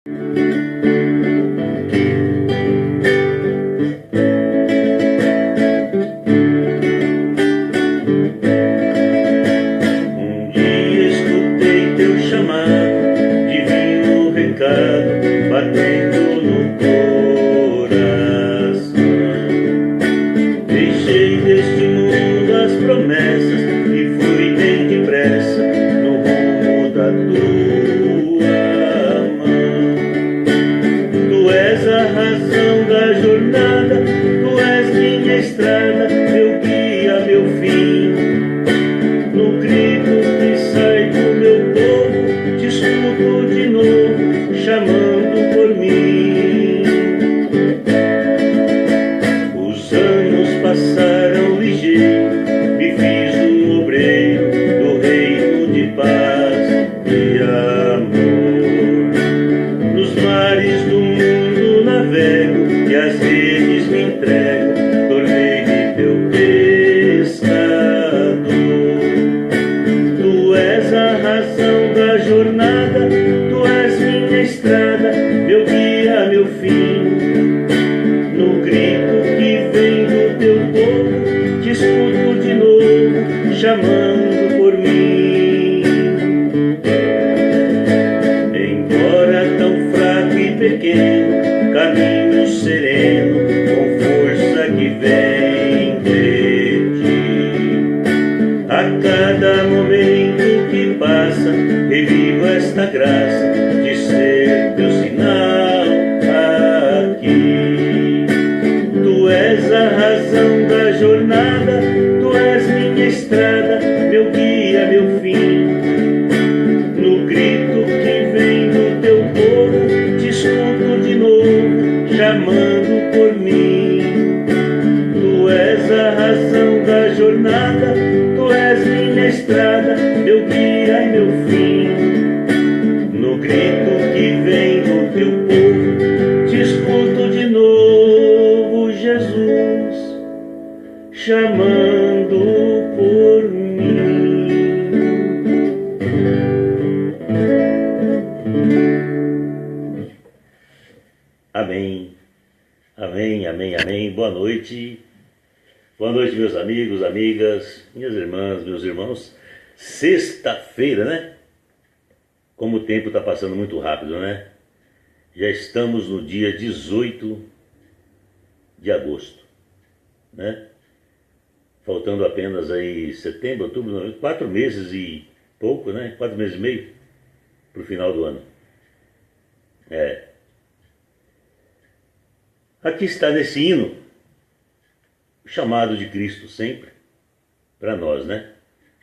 dia escutei teu chamado, divino recado, batendo no coração. Deixei deste mundo as promessas e fui bem depressa no rumo da tua mão. Tu és a razão da jornada, tu és minha estrada, meu guia, meu fim. No grito que sai do meu povo, te escuto de novo, chamando por mim. Os anos passaram ligeiro, me fiz um obreiro do reino de paz e amor. Nos mares do mundo navego e as redes me entrego, tornei-me teu pescador. Tu és a razão da jornada, tu és minha estrada, meu guia, meu fim. No grito que vem do teu povo, te escuto de novo, chamando por mim. Embora tão fraco e pequeno, caminho sereno, com força que vem de ti. A cada momento que passa, revivo esta graça de ser teu sinal aqui. Tu és a razão da jornada, tu és minha estrada, meu guia, meu fim. No grito que vem do teu povo, te escuto de novo, chamando por mim. Tu és a razão da jornada, tu és minha estrada, meu guia e meu fim. No grito que vem do teu povo, te escuto de novo, Jesus, chamando por mim. Amém, amém, amém, amém. Boa noite. Boa noite, meus amigos, amigas, minhas irmãs, meus irmãos. Sexta-feira, né? Como o tempo está passando muito rápido, né? Já estamos no dia 18 de agosto, né? Faltando apenas aí setembro, outubro, novembro, 4 meses e pouco, né? 4 meses e meio para o final do ano. Aqui está nesse hino o chamado de Cristo sempre para nós, né?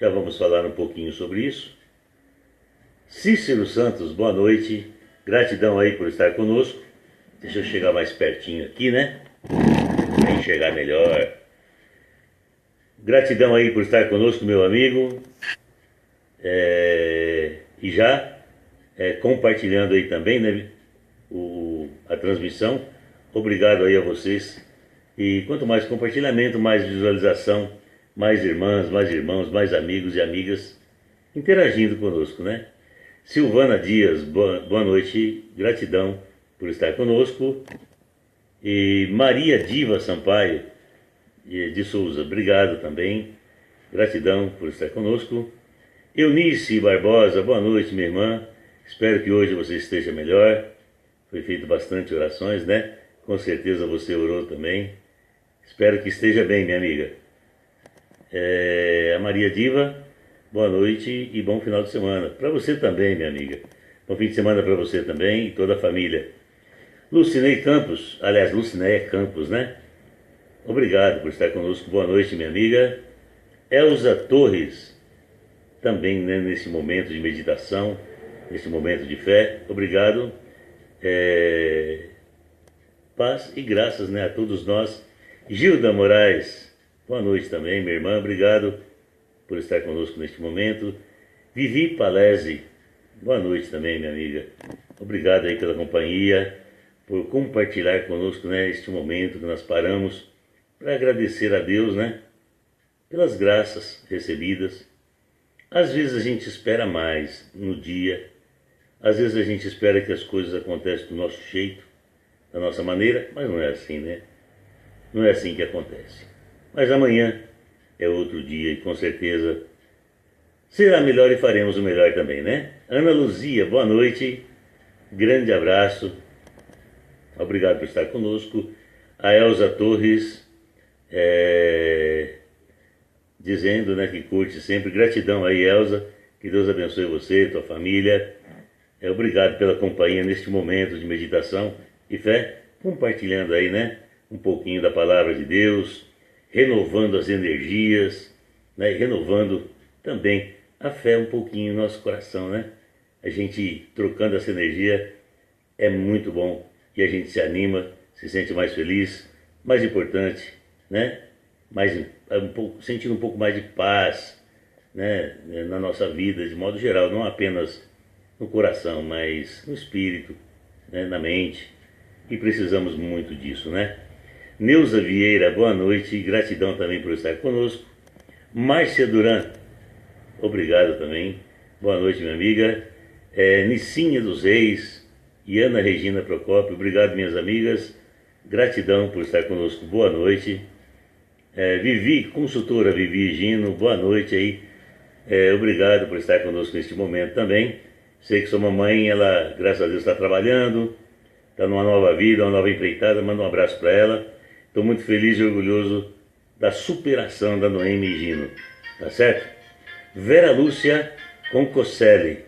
Já vamos falar um pouquinho sobre isso. Cícero Santos, boa noite. Gratidão aí por estar conosco. Deixa eu chegar mais pertinho aqui, né? Para enxergar melhor. Gratidão aí por estar conosco, meu amigo. E já compartilhando aí também, né, a transmissão. Obrigado aí a vocês. E quanto mais compartilhamento, mais visualização, mais irmãs, mais irmãos, mais amigos e amigas interagindo conosco, né? Silvana Dias, boa noite, gratidão por estar conosco. E Maria Diva Sampaio de Souza, obrigado também, gratidão por estar conosco. Eunice Barbosa, boa noite, minha irmã, espero que hoje você esteja melhor. Foi feito bastante orações, né? Com certeza você orou também. Espero que esteja bem, minha amiga. A Maria Diva, boa noite e bom final de semana. Para você também, minha amiga. Bom fim de semana para você também e toda a família. Lucinei Campos, aliás, Lucinéia Campos, né? Obrigado por estar conosco. Boa noite, minha amiga. Elza Torres, também, né, nesse momento de meditação, nesse momento de fé. Obrigado. Paz e graças, né, a todos nós. Gilda Moraes, boa noite também, minha irmã. Obrigado por estar conosco neste momento. Vivi Palese, boa noite também, minha amiga. Obrigado aí pela companhia, por compartilhar conosco, né, este momento que nós paramos para agradecer a Deus, né, pelas graças recebidas. Às vezes a gente espera mais no dia Às vezes a gente espera que as coisas aconteçam do nosso jeito, da nossa maneira, mas não é assim, né? Não é assim que acontece. Mas amanhã é outro dia e com certeza será melhor e faremos o melhor também, né? Ana Luzia, boa noite, grande abraço, obrigado por estar conosco. A Elza Torres, dizendo, né, que curte sempre, gratidão aí, Elza, que Deus abençoe você, tua família. Obrigado pela companhia neste momento de meditação e fé, compartilhando aí, né, um pouquinho da palavra de Deus, renovando as energias, né, e renovando também a fé um pouquinho no nosso coração, né? A gente trocando essa energia é muito bom e a gente se anima, se sente mais feliz, mais importante, né? Sentindo um pouco mais de paz, né, na nossa vida, de modo geral, não apenas no coração, mas no espírito, né, na mente. E precisamos muito disso, né? Neuza Vieira, boa noite, gratidão também por estar conosco. Márcia Duran, obrigado também, boa noite, minha amiga. Nicinha dos Reis e Ana Regina Procópio, obrigado, minhas amigas, gratidão por estar conosco, boa noite. Vivi, consultora Vivi Gino, boa noite aí, obrigado por estar conosco neste momento também. Sei que sua mamãe, ela, graças a Deus, está trabalhando, está numa nova vida, uma nova empreitada, manda um abraço para ela. Estou muito feliz e orgulhoso da superação da Noemi Gino, tá certo? Vera Lúcia Concosselli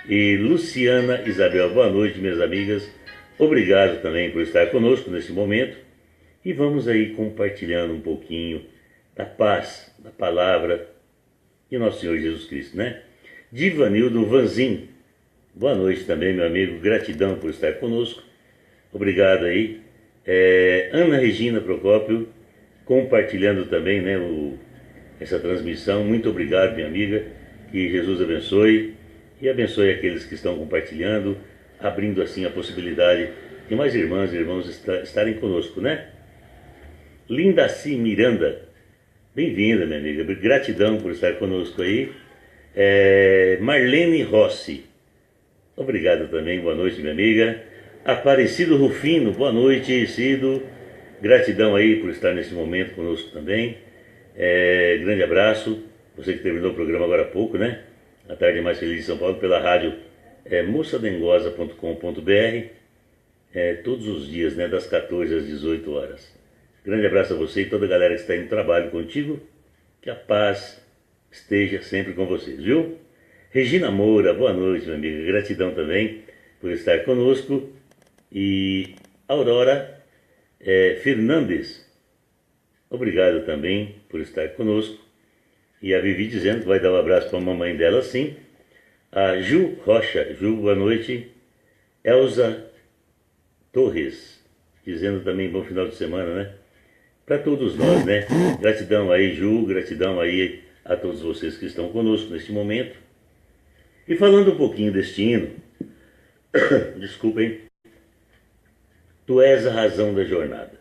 e Luciana Isabel, boa noite, minhas amigas, obrigado também por estar conosco nesse momento e vamos aí compartilhando um pouquinho da paz, da palavra de nosso Senhor Jesus Cristo, né? Divanildo Vanzin, boa noite também, meu amigo, gratidão por estar conosco, obrigado aí. Ana Regina Procópio, compartilhando também, né, essa transmissão, muito obrigado, minha amiga, que Jesus abençoe e abençoe aqueles que estão compartilhando, abrindo assim a possibilidade de mais irmãs e irmãos estarem conosco, né? Lindaci Miranda, bem-vinda, minha amiga, gratidão por estar conosco aí. Marlene Rossi, obrigado também, boa noite, minha amiga. Aparecido Rufino, boa noite, Cido, gratidão aí por estar nesse momento conosco também. Grande abraço, você que terminou o programa agora há pouco, né? A Tarde Mais Feliz de São Paulo, pela rádio moçadengosa.com.br, todos os dias, né, das 14 às 18 horas. Grande abraço a você e toda a galera que está indo no trabalho contigo, que a paz esteja sempre com vocês, viu? Regina Moura, boa noite, minha amiga, gratidão também por estar conosco. E Aurora Fernandes, obrigado também por estar conosco. E a Vivi dizendo que vai dar um abraço para a mamãe dela, sim. A Ju Rocha, Ju, boa noite. Elza Torres, dizendo também bom final de semana, né? Para todos nós, né? Gratidão aí, Ju, gratidão aí a todos vocês que estão conosco neste momento. E falando um pouquinho deste hino, desculpem. Tu és a razão da jornada.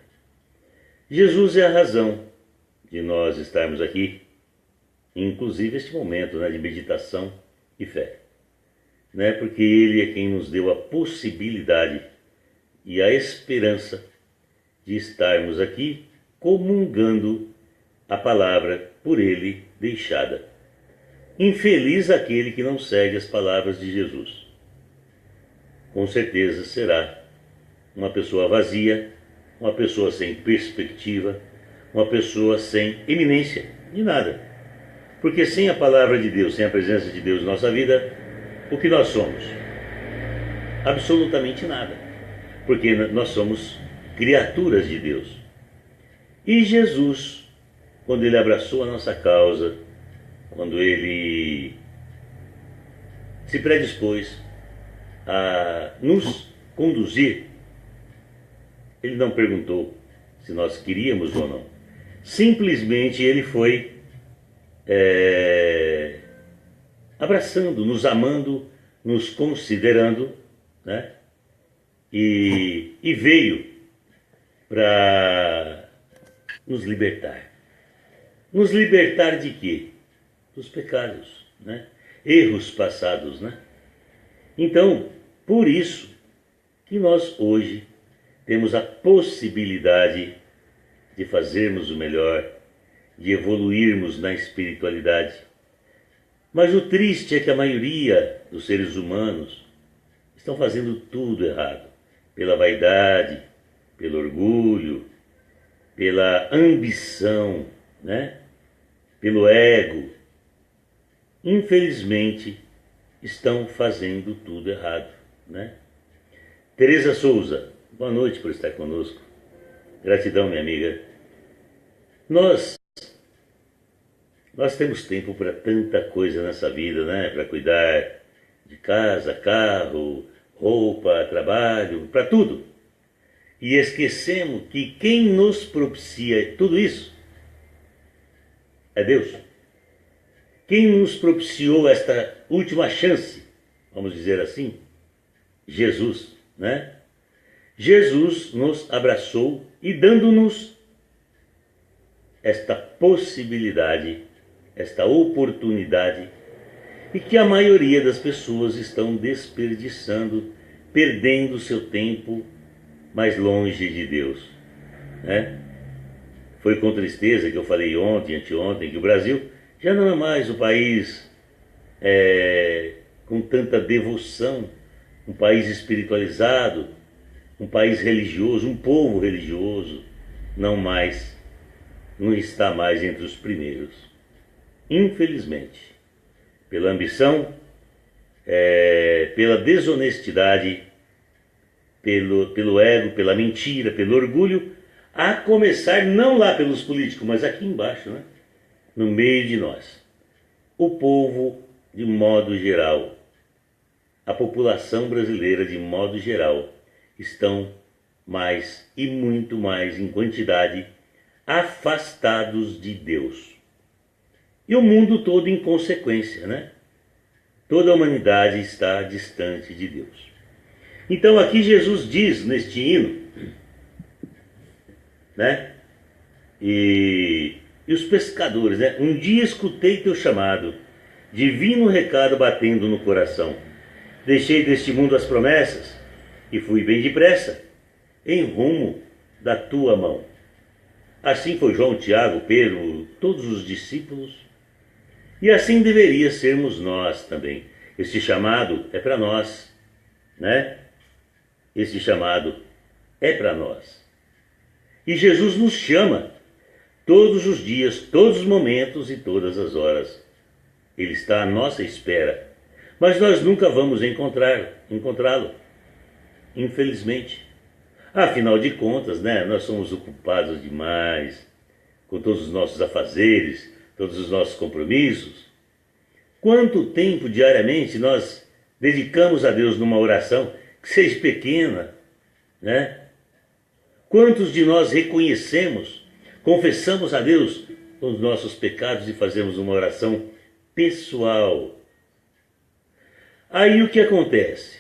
Jesus é a razão de nós estarmos aqui, inclusive este momento, né, de meditação e fé, né, porque Ele é quem nos deu a possibilidade e a esperança de estarmos aqui comungando a palavra por Ele deixada. Infeliz aquele que não segue as palavras de Jesus. Com certeza será uma pessoa vazia, uma pessoa sem perspectiva, uma pessoa sem eminência de nada. Porque sem a palavra de Deus, sem a presença de Deus em nossa vida, o que nós somos? Absolutamente nada. Porque nós somos criaturas de Deus. E Jesus, quando Ele abraçou a nossa causa, quando Ele se predispôs a nos conduzir, Ele não perguntou se nós queríamos ou não. Simplesmente Ele foi abraçando, nos amando, nos considerando, né? E veio para nos libertar. Nos libertar de quê? Dos pecados, né? Erros passados, né? Então, por isso que nós hoje temos a possibilidade de fazermos o melhor, de evoluirmos na espiritualidade. Mas o triste é que a maioria dos seres humanos estão fazendo tudo errado, pela vaidade, pelo orgulho, pela ambição, né? Pelo ego. Infelizmente, estão fazendo tudo errado, né? Tereza Souza, boa noite por estar conosco. Gratidão, minha amiga. Nós temos tempo para tanta coisa nessa vida, né? Para cuidar de casa, carro, roupa, trabalho, para tudo. E esquecemos que quem nos propicia tudo isso é Deus. Quem nos propiciou esta última chance, vamos dizer assim, Jesus, né? Jesus nos abraçou e dando-nos esta possibilidade, esta oportunidade, e que a maioria das pessoas estão desperdiçando, perdendo seu tempo mais longe de Deus, né? Foi com tristeza que eu falei ontem, anteontem, que o Brasil já não é mais o país com tanta devoção, um país espiritualizado, um país religioso, um povo religioso, não está mais entre os primeiros. Infelizmente, pela ambição, pela desonestidade, pelo ego, pela mentira, pelo orgulho, a começar não lá pelos políticos, mas aqui embaixo, né? No meio de nós. O povo, de modo geral, a população brasileira, de modo geral, estão mais e muito mais em quantidade afastados de Deus. E o mundo todo em consequência, né? Toda a humanidade está distante de Deus. Então aqui Jesus diz neste hino, né? E os pescadores, né? Um dia escutei teu chamado, divino recado batendo no coração. Deixei deste mundo as promessas e fui bem depressa em rumo da tua mão. Assim foi João, Tiago, Pedro, todos os discípulos. E assim deveria sermos nós também. Este chamado é para nós, né? Este chamado é para nós. E Jesus nos chama todos os dias, todos os momentos e todas as horas. Ele está à nossa espera, mas nós nunca vamos encontrá-lo, infelizmente. Afinal de contas, né, nós somos ocupados demais com todos os nossos afazeres, todos os nossos compromissos. Quanto tempo diariamente nós dedicamos a Deus numa oração que seja pequena, né? Quantos de nós reconhecemos, confessamos a Deus os nossos pecados e fazemos uma oração pessoal? Aí o que acontece?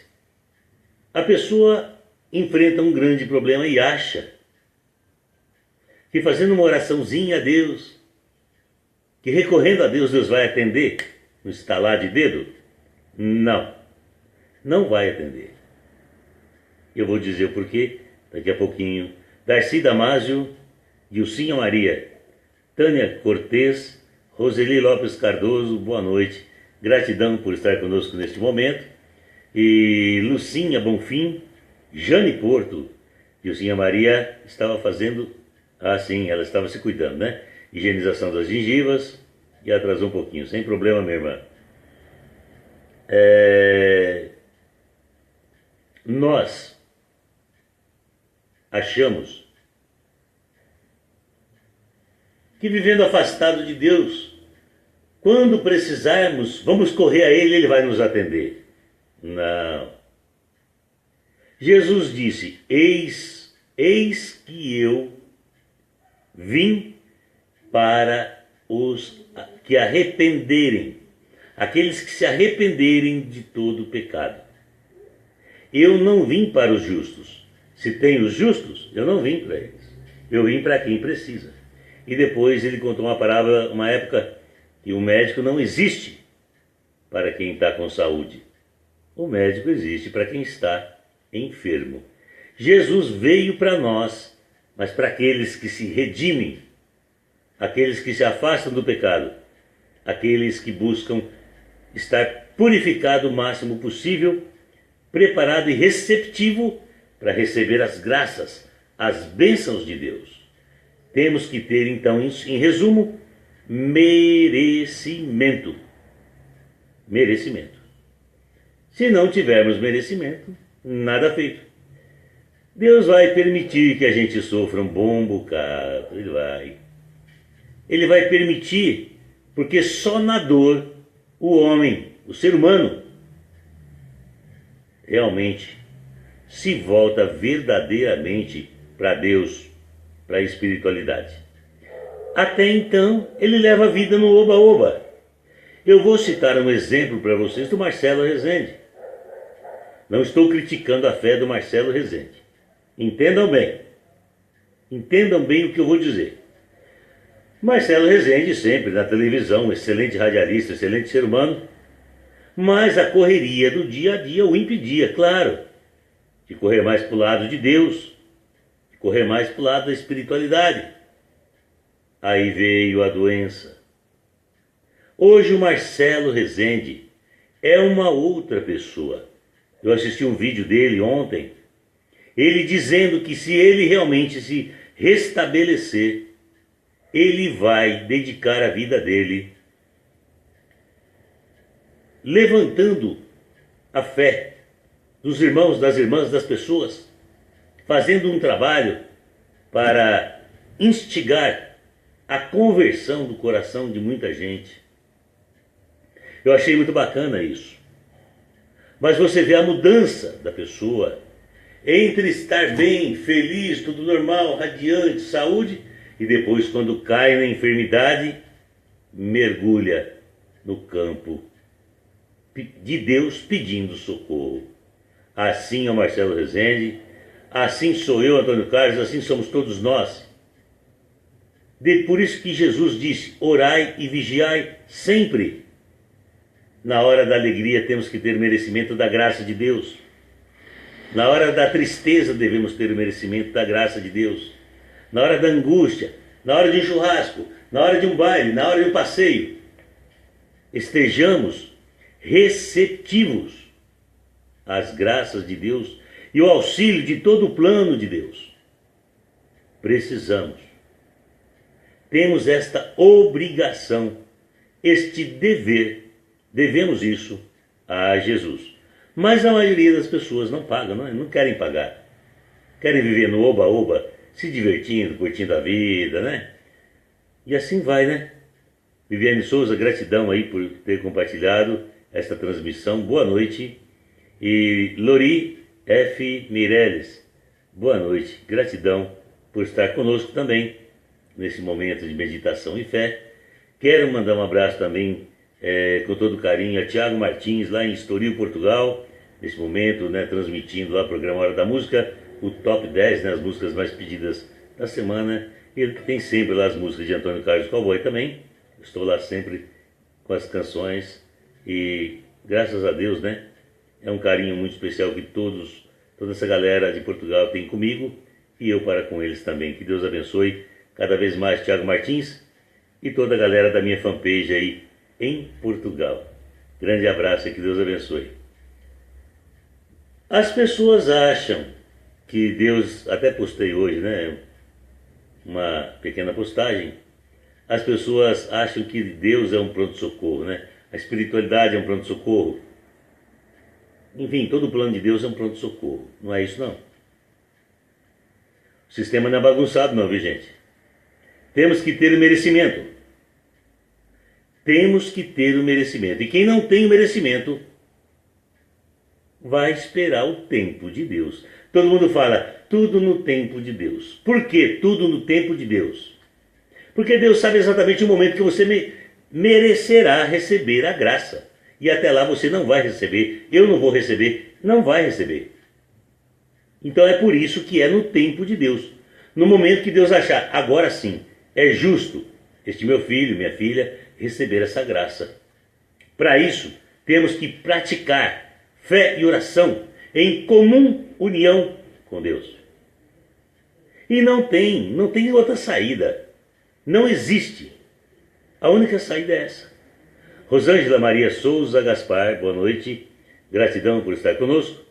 A pessoa enfrenta um grande problema e acha que fazendo uma oraçãozinha a Deus, que recorrendo a Deus, Deus vai atender no estalar de dedo? Não, não vai atender. Eu vou dizer o porquê daqui a pouquinho. Darcy Damásio, Dilcinha Maria, Tânia Cortez, Roseli Lopes Cardoso, boa noite. Gratidão por estar conosco neste momento. E Lucinha Bonfim, Jane Porto. Dilcinha Maria estava fazendo, sim, ela estava se cuidando, né? Higienização das gengivas e atrasou um pouquinho, sem problema, minha irmã. Nós achamos que vivendo afastado de Deus, quando precisarmos, vamos correr a Ele, Ele vai nos atender. Não. Jesus disse, eis que eu vim para os que arrependerem, aqueles que se arrependerem de todo o pecado. Eu não vim para os justos. Se tem os justos, eu não vim para eles. Eu vim para quem precisa. E depois ele contou uma parábola, uma época que o médico não existe para quem está com saúde. O médico existe para quem está enfermo. Jesus veio para nós, mas para aqueles que se redimem, aqueles que se afastam do pecado, aqueles que buscam estar purificado o máximo possível, preparado e receptivo para receber as graças, as bênçãos de Deus. Temos que ter, então, em resumo, merecimento. Merecimento. Se não tivermos merecimento, nada feito. Deus vai permitir que a gente sofra um bom bocado. Ele vai permitir, porque só na dor o homem, o ser humano, realmente se volta verdadeiramente para Deus, para a espiritualidade. Até então, ele leva a vida no oba-oba. Eu vou citar um exemplo para vocês do Marcelo Rezende. Não estou criticando a fé do Marcelo Rezende. Entendam bem. Entendam bem o que eu vou dizer. Marcelo Rezende, sempre na televisão, um excelente radialista, excelente ser humano, mas a correria do dia a dia o impedia, claro, de correr mais para o lado de Deus, de correr mais para o lado da espiritualidade. Aí veio a doença. Hoje o Marcelo Rezende é uma outra pessoa. Eu assisti um vídeo dele ontem, ele dizendo que se ele realmente se restabelecer, ele vai dedicar a vida dele levantando a fé dos irmãos, das irmãs, das pessoas, fazendo um trabalho para instigar a conversão do coração de muita gente. Eu achei muito bacana isso. Mas você vê a mudança da pessoa entre estar bem, feliz, tudo normal, radiante, saúde, e depois, quando cai na enfermidade, mergulha no campo de Deus pedindo socorro. Assim é o Marcelo Rezende, assim sou eu, Antônio Carlos, assim somos todos nós. Por isso que Jesus disse, orai e vigiai sempre. Na hora da alegria temos que ter merecimento da graça de Deus. Na hora da tristeza devemos ter o merecimento da graça de Deus. Na hora da angústia, na hora de um churrasco, na hora de um baile, na hora de um passeio, estejamos receptivos às graças de Deus e o auxílio de todo o plano de Deus. Precisamos. Temos esta obrigação, este dever, devemos isso a Jesus. Mas a maioria das pessoas não pagam, não querem pagar. Querem viver no oba-oba, se divertindo, curtindo a vida, né? E assim vai, né? Viviane Souza, gratidão aí por ter compartilhado esta transmissão. Boa noite. E Lori F. Mireles, boa noite. Gratidão por estar conosco também nesse momento de meditação e fé. Quero mandar um abraço também com todo carinho a Tiago Martins, lá em Estoril, Portugal, nesse momento, né, transmitindo lá o programa Hora da Música, o Top 10, né, as músicas mais pedidas da semana. Ele tem sempre lá as músicas de Antônio Carlos Cowboy também. Estou lá sempre com as canções e graças a Deus, né, é um carinho muito especial que toda essa galera de Portugal tem comigo e eu para com eles também. Que Deus abençoe cada vez mais Tiago Martins e toda a galera da minha fanpage aí em Portugal. Grande abraço e que Deus abençoe. As pessoas acham que Deus, até postei hoje, né, uma pequena postagem, as pessoas acham que Deus é um pronto-socorro, né? A espiritualidade é um pronto-socorro. Enfim, todo o plano de Deus é um pronto-socorro. Não é isso, não. O sistema não é bagunçado, não, viu, gente? Temos que ter o merecimento. Temos que ter o merecimento. E quem não tem o merecimento vai esperar o tempo de Deus. Todo mundo fala, tudo no tempo de Deus. Por que tudo no tempo de Deus? Porque Deus sabe exatamente o momento que você merecerá receber a graça. E até lá você não vai receber, eu não vou receber, não vai receber. Então é por isso que é no tempo de Deus. No momento que Deus achar, agora sim, é justo este meu filho, minha filha, receber essa graça. Para isso, temos que praticar, fé e oração, em comum união com Deus. E não tem outra saída. Não existe. A única saída é essa. Rosângela Maria Souza Gaspar, boa noite. Gratidão por estar conosco.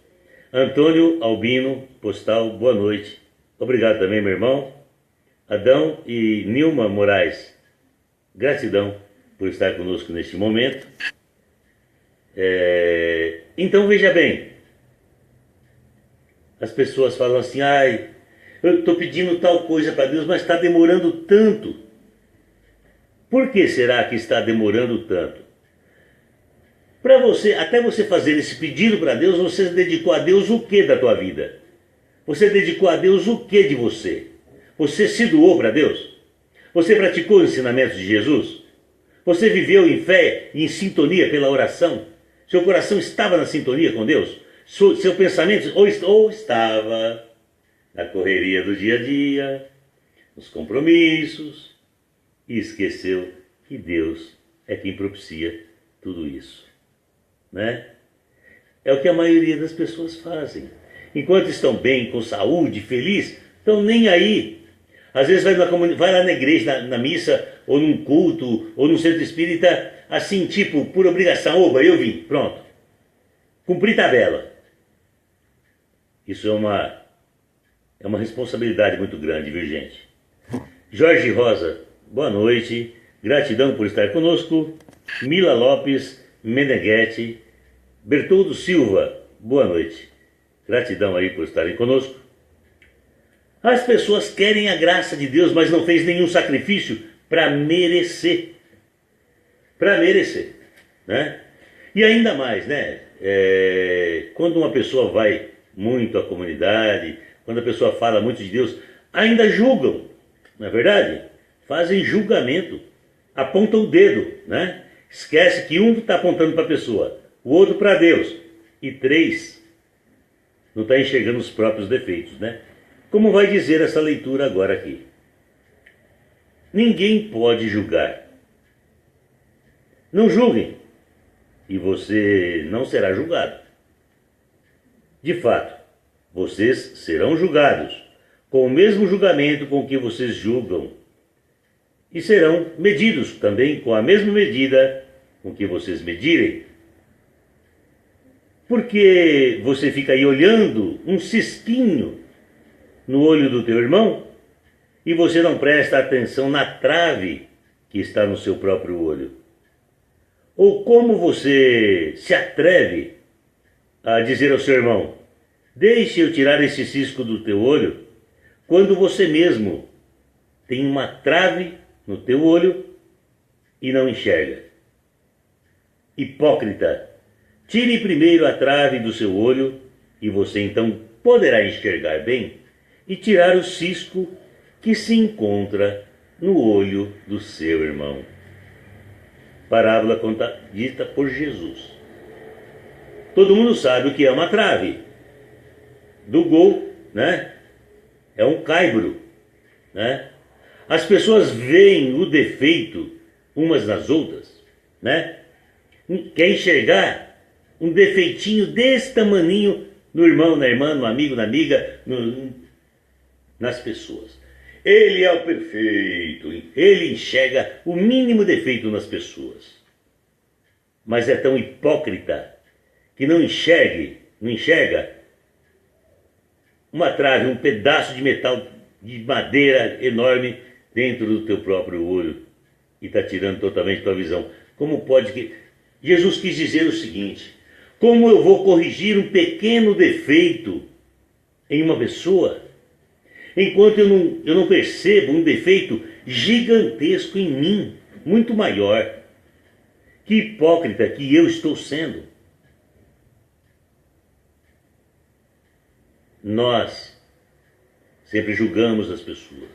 Antônio Albino Postal, boa noite. Obrigado também, meu irmão. Adão e Nilma Moraes, gratidão por estar conosco neste momento. Então veja bem, as pessoas falam assim, ai, eu estou pedindo tal coisa para Deus, mas está demorando tanto. Por que será que está demorando tanto? Para você, até você fazer esse pedido para Deus, você dedicou a Deus o que da tua vida? Você dedicou a Deus o que de você? Você se doou para Deus? Você praticou os ensinamentos de Jesus? Você viveu em fé e em sintonia pela oração? Seu coração estava na sintonia com Deus? Seu pensamento ou estava na correria do dia a dia, nos compromissos, e esqueceu que Deus é quem propicia tudo isso, né? É o que a maioria das pessoas fazem. Enquanto estão bem, com saúde, feliz, estão nem aí. Às vezes vai lá na igreja, na missa, ou num culto, ou num centro espírita, assim, tipo, por obrigação, oba, eu vim, pronto. Cumpri tabela. Isso é uma responsabilidade muito grande, viu, gente? Jorge Rosa, boa noite, gratidão por estar conosco. Mila Lopes Meneghetti, Bertoldo Silva, boa noite. Gratidão aí por estarem conosco. As pessoas querem a graça de Deus, mas não fez nenhum sacrifício para merecer. Para merecer, né? E ainda mais, né? Quando uma pessoa vai muito à comunidade, quando a pessoa fala muito de Deus, ainda julgam, não é verdade? Fazem julgamento, apontam o dedo, né? Esquece que um está apontando para a pessoa, o outro para Deus, e três não está enxergando os próprios defeitos, né? Como vai dizer essa leitura agora aqui? Ninguém pode julgar. Não julguem, e você não será julgado. De fato, vocês serão julgados com o mesmo julgamento com que vocês julgam, e serão medidos também com a mesma medida com que vocês medirem. Porque você fica aí olhando um cisquinho no olho do teu irmão e você não presta atenção na trave que está no seu próprio olho? Ou como você se atreve a dizer ao seu irmão, deixe eu tirar esse cisco do teu olho, quando você mesmo tem uma trave no teu olho e não enxerga? Hipócrita, tire primeiro a trave do seu olho e você então poderá enxergar bem e tirar o cisco que se encontra no olho do seu irmão. Parábola dita por Jesus. Todo mundo sabe o que é uma trave. Do gol, né? É um caibro, né? As pessoas veem o defeito umas nas outras, né? Quer enxergar um defeitinho desse tamaninho no irmão, na irmã, no amigo, na amiga, nas pessoas. Ele é o perfeito, ele enxerga o mínimo defeito nas pessoas. Mas é tão hipócrita que não enxerga uma trave, um pedaço de metal, de madeira enorme dentro do teu próprio olho e está tirando totalmente tua visão. Como pode que... Jesus quis dizer o seguinte, como eu vou corrigir um pequeno defeito em uma pessoa, enquanto eu não percebo um defeito gigantesco em mim, muito maior? Que hipócrita que eu estou sendo. Nós sempre julgamos as pessoas.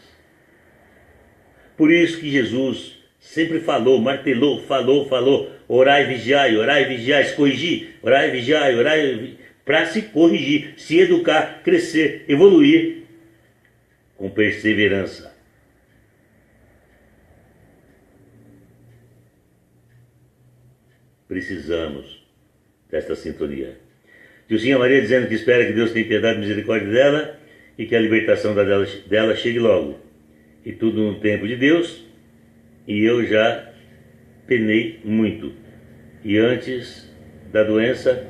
Por isso que Jesus sempre falou, martelou, falou, orai e vigiai, se corrigir, orai e vigiai, para se corrigir, se educar, crescer, evoluir com perseverança. Precisamos desta sintonia. Dilcinha Maria dizendo que espera que Deus tenha piedade e misericórdia dela e que a libertação dela chegue logo. E tudo no tempo de Deus. E eu já penei muito. E antes da doença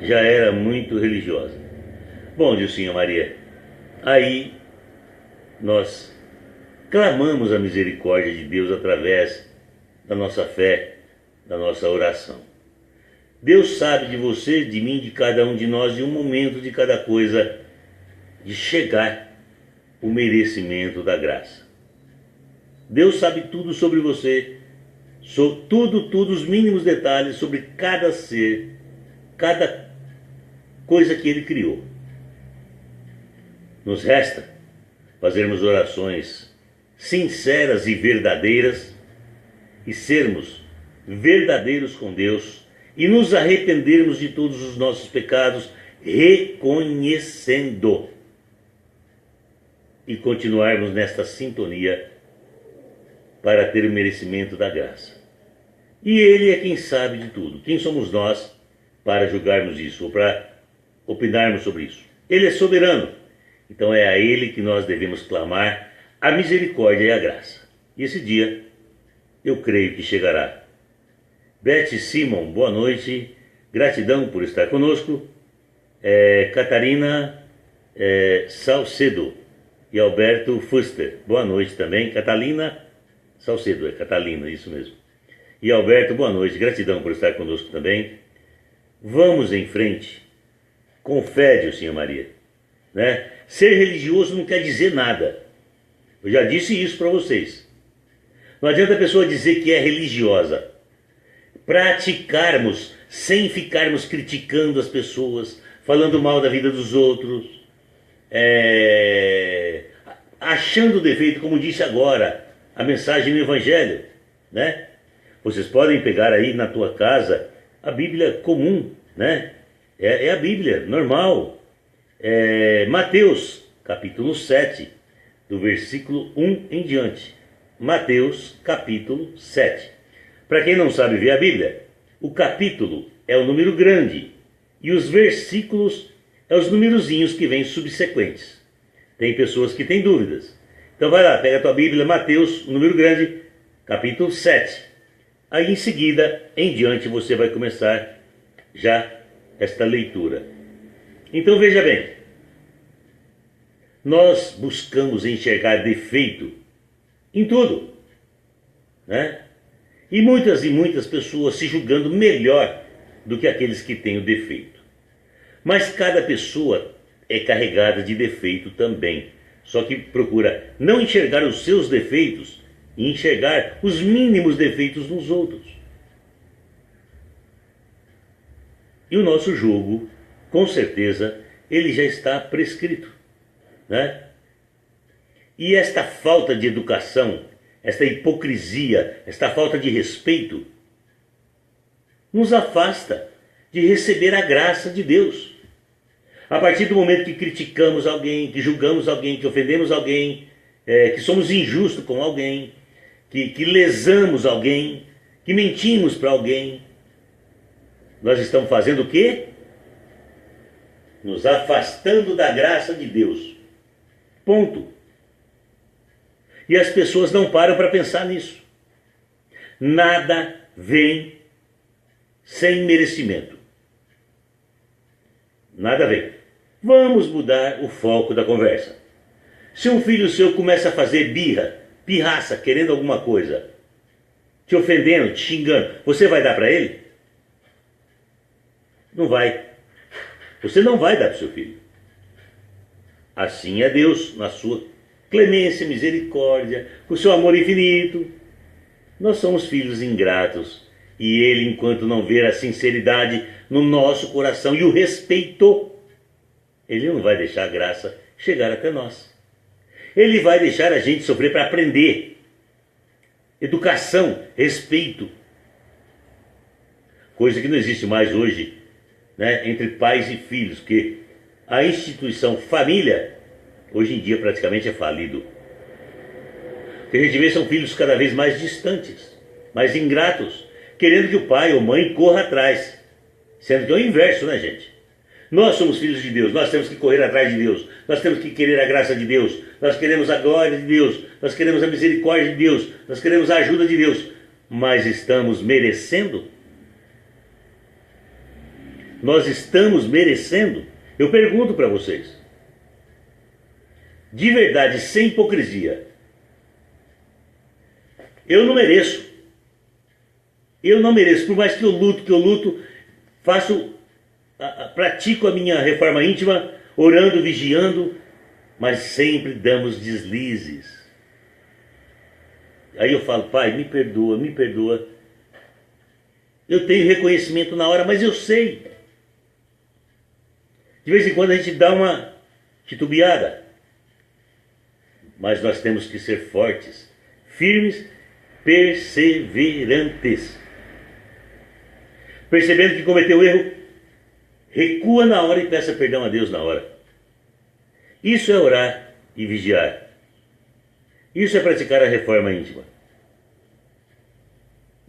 já era muito religiosa. Bom, Dilcinha Maria, aí nós clamamos a misericórdia de Deus através da nossa fé, da nossa oração. Deus sabe de você, de mim, de cada um de nós, de um momento de cada coisa, de chegar o merecimento da graça. Deus sabe tudo sobre você, tudo, os mínimos detalhes sobre cada ser, cada coisa que Ele criou. Nos resta fazermos orações sinceras e verdadeiras e sermos verdadeiros com Deus e nos arrependermos de todos os nossos pecados, reconhecendo e continuarmos nesta sintonia para ter o merecimento da graça. E Ele é quem sabe de tudo. Quem somos nós para julgarmos isso ou para opinarmos sobre isso? Ele é soberano. Então é a Ele que nós devemos clamar a misericórdia e a graça. E esse dia eu creio que chegará. Beth Simon, boa noite. Gratidão por estar conosco. Catarina Salcedo e Alberto Fuster, boa noite também. Catalina Salcedo, Catalina, isso mesmo. E Alberto, boa noite. Gratidão por estar conosco também. Vamos em frente. Com fé, Dilcinha Maria. Né? Ser religioso não quer dizer nada. Eu já disse isso para vocês. Não adianta a pessoa dizer que é religiosa. Praticarmos sem ficarmos criticando as pessoas, falando mal da vida dos outros, achando defeito, como disse agora, a mensagem no Evangelho, né? Vocês podem pegar aí na tua casa a Bíblia comum, né? É a Bíblia normal. Mateus, capítulo 7, do versículo 1 em diante. Mateus, capítulo 7. Para quem não sabe ver a Bíblia, o capítulo é o número grande e os versículos é os numerozinhos que vêm subsequentes. Tem pessoas que têm dúvidas. Então vai lá, pega a tua Bíblia, Mateus, número grande, capítulo 7. Aí em seguida, em diante, você vai começar já esta leitura. Então veja bem, nós buscamos enxergar defeito em tudo, né? E muitas pessoas se julgando melhor do que aqueles que têm o defeito. Mas cada pessoa é carregada de defeito também. Só que procura não enxergar os seus defeitos e enxergar os mínimos defeitos nos outros. E o nosso jogo, com certeza, ele já está prescrito, né? E esta falta de educação, esta hipocrisia, esta falta de respeito, nos afasta de receber a graça de Deus. A partir do momento que criticamos alguém, que julgamos alguém, que ofendemos alguém, que somos injustos com alguém, que lesamos alguém, que mentimos para alguém, nós estamos fazendo o quê? Nos afastando da graça de Deus. Ponto. E as pessoas não param para pensar nisso. Nada vem sem merecimento. Nada vem. Vamos mudar o foco da conversa. Se um filho seu começa a fazer pirraça, querendo alguma coisa, te ofendendo, te xingando, você vai dar para ele? Não vai. Você não vai dar para o seu filho. Assim é Deus, na sua clemência, misericórdia, com o seu amor infinito. Nós somos filhos ingratos. E Ele, enquanto não ver a sinceridade no nosso coração e o respeito, Ele não vai deixar a graça chegar até nós. Ele vai deixar a gente sofrer para aprender. Educação, respeito. Coisa que não existe mais hoje, né, entre pais e filhos, porque a instituição família, hoje em dia praticamente é falido. O que a gente vê são filhos cada vez mais distantes, mais ingratos, querendo que o pai ou mãe corra atrás. Sendo que é o inverso, né, gente? Nós somos filhos de Deus, nós temos que correr atrás de Deus, nós temos que querer a graça de Deus, nós queremos a glória de Deus, nós queremos a misericórdia de Deus, nós queremos a ajuda de Deus, mas estamos merecendo? Nós estamos merecendo? Eu pergunto para vocês, de verdade, sem hipocrisia, eu não mereço. Eu não mereço, por mais que eu luto, pratico a minha reforma íntima, orando, vigiando, mas sempre damos deslizes. Aí eu falo, Pai, me perdoa, me perdoa. Eu tenho reconhecimento na hora, mas eu sei. De vez em quando a gente dá uma titubeada. Mas nós temos que ser fortes, firmes, perseverantes. Percebendo que cometeu erro, recua na hora e peça perdão a Deus na hora. Isso é orar e vigiar. Isso é praticar a reforma íntima.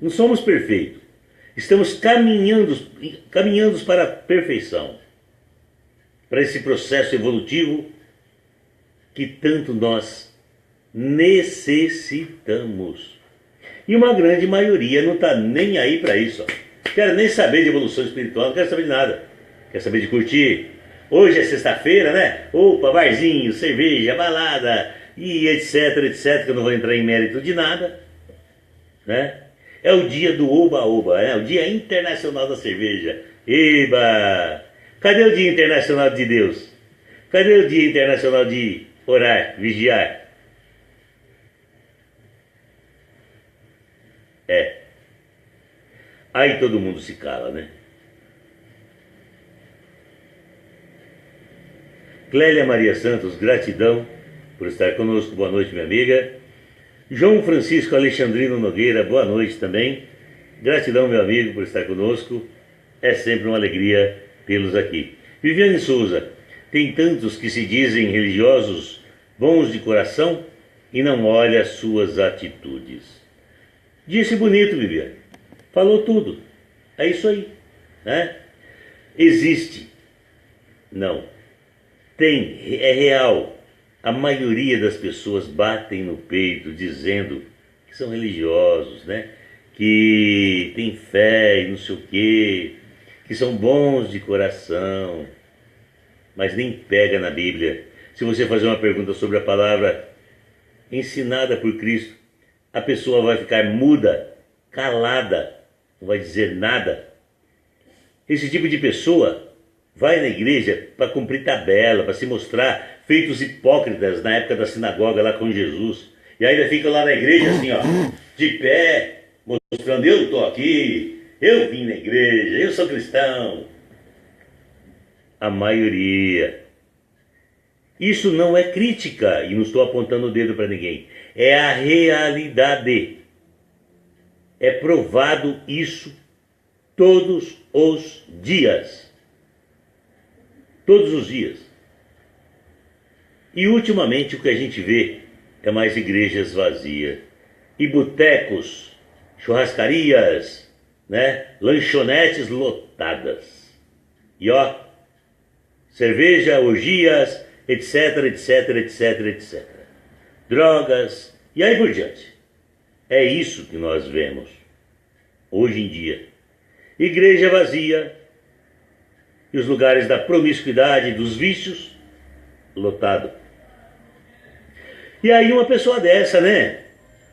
Não somos perfeitos. Estamos caminhando para a perfeição. Para esse processo evolutivo que tanto nós necessitamos. E uma grande maioria não está nem aí para isso. Ó. Quero nem saber de evolução espiritual, não quero saber de nada. Quer saber de curtir? Hoje é sexta-feira, né? Opa, barzinho, cerveja, balada e etc, etc, que eu não vou entrar em mérito de nada, né? É o dia do oba-oba, é o dia internacional da cerveja. Eba! Cadê o dia internacional de Deus? Cadê o dia internacional de orar, vigiar? Aí todo mundo se cala, né? Clélia Maria Santos, gratidão por estar conosco. Boa noite, minha amiga. João Francisco Alexandrino Nogueira, boa noite também. Gratidão, meu amigo, por estar conosco. É sempre uma alegria tê-los aqui. Viviane Souza, tem tantos que se dizem religiosos, bons de coração, e não olha as suas atitudes. Disse bonito, Viviane. Falou tudo. É isso aí, né? Existe. Não. Tem. É real. A maioria das pessoas batem no peito dizendo que são religiosos, né? Que tem fé e não sei o quê, que são bons de coração, mas nem pega na Bíblia. Se você fazer uma pergunta sobre a palavra ensinada por Cristo, a pessoa vai ficar muda, calada, não vai dizer nada. Esse tipo de pessoa vai na igreja para cumprir tabela, para se mostrar feitos hipócritas na época da sinagoga lá com Jesus. E ainda fica lá na igreja assim, ó, de pé, mostrando, eu estou aqui, eu vim na igreja, eu sou cristão. A maioria. Isso não é crítica, e não estou apontando o dedo para ninguém. É a realidade. É provado isso todos os dias. Todos os dias. E ultimamente o que a gente vê é mais igrejas vazias. E botecos, churrascarias, né? Lanchonetes lotadas. E ó, cerveja, orgias, etc, etc, etc, etc. Drogas, e aí por diante. É isso que nós vemos hoje em dia. Igreja vazia e os lugares da promiscuidade, dos vícios, lotado. E aí uma pessoa dessa, né?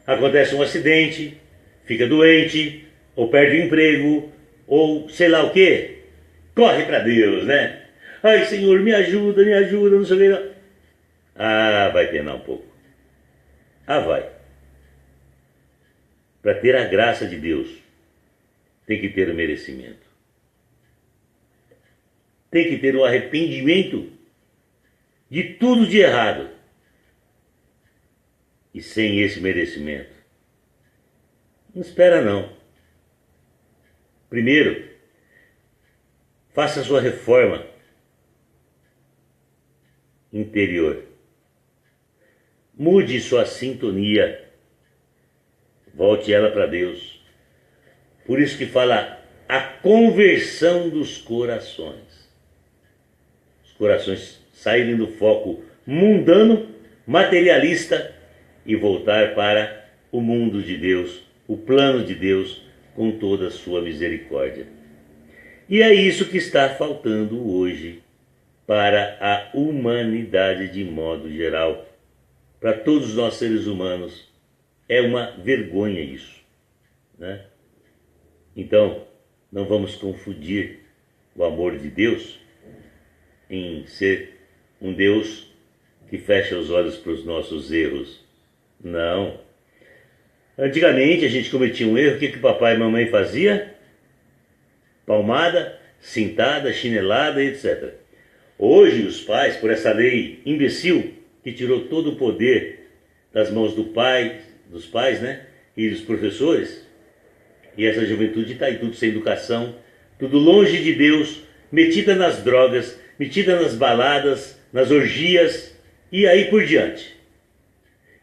Acontece um acidente, fica doente, ou perde o emprego, ou sei lá o quê. Corre para Deus, né? Ai, Senhor, me ajuda, não sei o que. Ah, vai penar um pouco. Ah, vai. Para ter a graça de Deus, tem que ter o merecimento. Tem que ter o arrependimento de tudo de errado. E sem esse merecimento, não espera não. Primeiro, faça a sua reforma interior. Mude sua sintonia. Volte ela para Deus. Por isso que fala a conversão dos corações. corações saírem do foco mundano, materialista e voltar para o mundo de Deus, o plano de Deus com toda a sua misericórdia. E é isso que está faltando hoje para a humanidade de modo geral. Para todos nós seres humanos, é uma vergonha isso, né? Então, não vamos confundir o amor de Deus em ser um Deus que fecha os olhos para os nossos erros. Não. Antigamente a gente cometia um erro, o que papai e mamãe fazia? Palmada, cintada, chinelada, etc. Hoje os pais, por essa lei imbecil que tirou todo o poder das mãos dos pais, né, e dos professores, e essa juventude está aí tudo sem educação, tudo longe de Deus, metida nas drogas, metida nas baladas, nas orgias e aí por diante.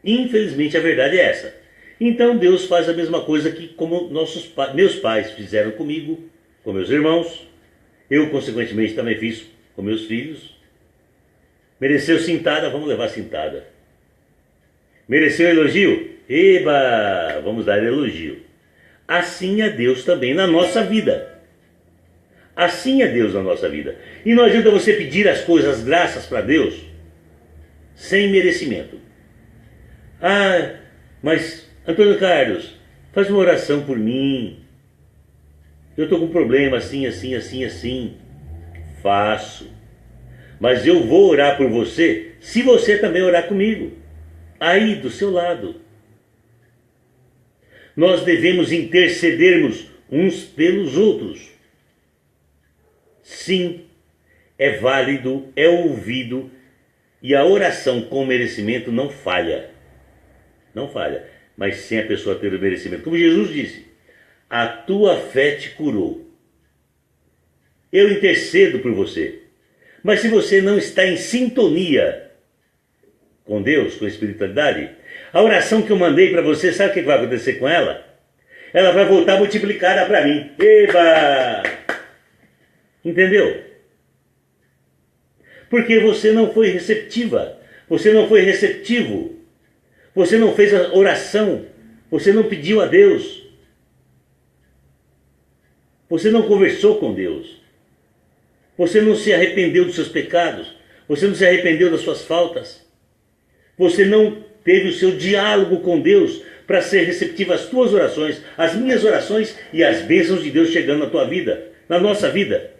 Infelizmente a verdade é essa. Então Deus faz a mesma coisa que como meus pais fizeram comigo, com meus irmãos, eu consequentemente também fiz com meus filhos. Mereceu cintada, vamos levar cintada. Mereceu elogio? Eba, vamos dar elogio. Assim é Deus também na nossa vida. Assim é Deus na nossa vida. E não adianta você pedir as coisas, graças para Deus, sem merecimento. Ah, mas Antônio Carlos, faz uma oração por mim. Eu estou com um problema assim, assim, assim, assim. Faço. Mas eu vou orar por você se você também orar comigo. Aí, do seu lado. Nós devemos intercedermos uns pelos outros. Sim, é válido, é ouvido, e a oração com merecimento não falha. Não falha, mas sem a pessoa ter o merecimento. Como Jesus disse, a tua fé te curou. Eu intercedo por você. Mas se você não está em sintonia com Deus, com a espiritualidade, a oração que eu mandei para você, sabe o que vai acontecer com ela? Ela vai voltar multiplicada para mim. Eba! Entendeu? Porque você não foi receptiva, você não foi receptivo, você não fez a oração, você não pediu a Deus, você não conversou com Deus, você não se arrependeu dos seus pecados, você não se arrependeu das suas faltas, você não teve o seu diálogo com Deus para ser receptivo às tuas orações, às minhas orações e às bênçãos de Deus chegando na tua vida, na nossa vida.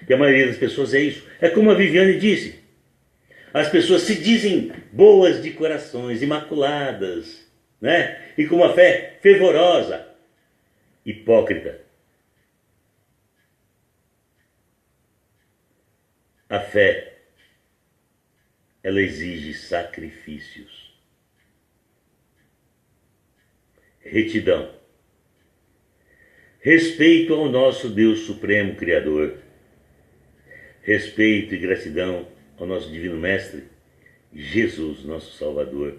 E a maioria das pessoas é isso. É como a Viviane disse. As pessoas se dizem boas de corações, imaculadas, né? E com uma fé fervorosa, hipócrita. A fé, ela exige sacrifícios, retidão, respeito ao nosso Deus Supremo Criador, respeito e gratidão ao nosso Divino Mestre, Jesus, nosso Salvador,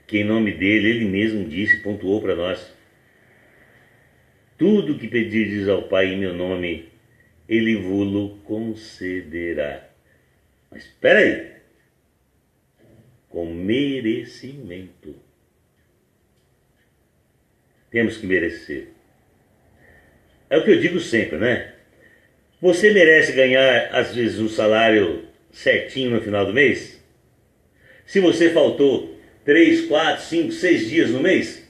que em nome dele, ele mesmo disse, pontuou para nós, tudo que pedirdes ao Pai em meu nome, ele vos concederá. Mas espera aí, com merecimento. Temos que merecer. É o que eu digo sempre, né? Você merece ganhar, às vezes, um salário certinho no final do mês? Se você faltou 3, 4, 5, 6 dias no mês,